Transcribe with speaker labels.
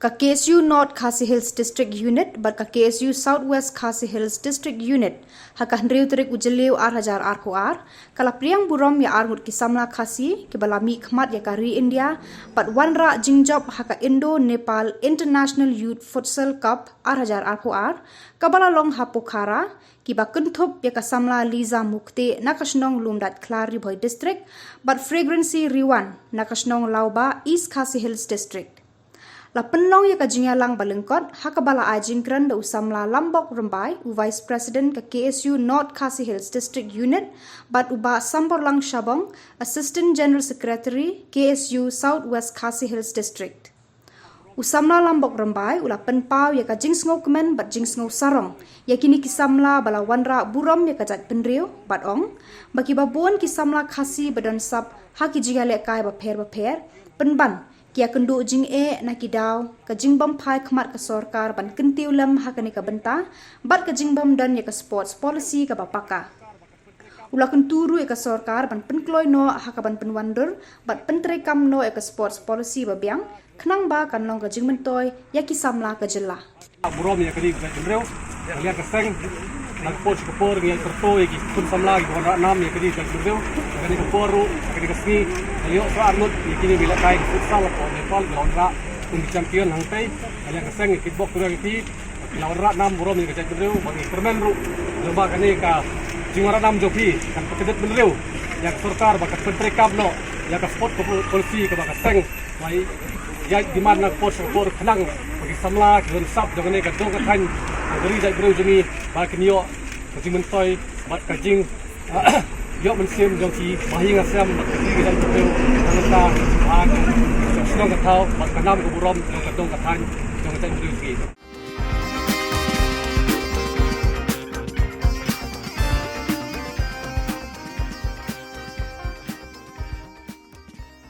Speaker 1: ka KSU North Khasi Hills District Unit bat ka KSU Southwest Khasi Hills District Unit haka hendriu terik ujeliu ar kala priang burom ya Ngut ki Samla Khasi ke balami khmat ya kari India bat wanra jingjob haka Indo Nepal International Youth Futsal Cup kabala long hapokhara ki ba kunthop ya ka Samla Liza Mukte nakashnong lumdat klari boy district but fragrancy riwan nakashnong lauba East Khasi Hills District. La penlong ya ka jingalang balengkot hakabala ajingkran da Samla Lambok Rambai u Vice President ka KSU North Khasi Hills District Unit bat uba Samborlang Shabong Assistant General Secretary KSU Southwest Khasi Hills District. Samla Lambok Rambai ula penpau ya ka jingsngau kemen bat jingsngau sarong ya kini ki Samla bala wanra burom ya ka jat penriu bat ong bagi babon ki Samla Khasi badan sab haki jigale kai ba pher penban kia kendu jing na kidaw ka jingbam phai khmat ka sarkar ban kentiu lam hakani ka benta bat ka jingbam dan ya ka sports policy ka bapaka ula kenturu ya ka sarkar ban penkloi no hakaban penwandur bat pentrekam no ya ka sports policy babiang khnang ba kanlong ka jingmentoy ya ki Samla ka jela
Speaker 2: burom ya kadi ka jimreu ya lihat ka seng nag coach ka por ngi tertoy ki kun Samla ki bona nam ya kadi ka jimreu kadi ka poru kadi ka sni yo so Ngut ya kini bila kai futsal ko Nepal lawanra undi champion hangtai ya ka seng kickbox tu ki lawanra nam burom ya ka jimreu bagi permen ru lomba kani ka jingara nam joki kan pekedet menreu ya sarkar ba ka pentrekam no ya ka sport policy ka ba ka seng mai ya di mana coach por khnang bagi Samla ki sap jogane ka dong ka than dari dai breu jemi ba kinyo ka jimentoy bat ka jing yo mensim joki bahi ngasam ki dai breu nangka ba Shillong ka thau bat ka nam ka burom ka dong ka than jong dai breu ki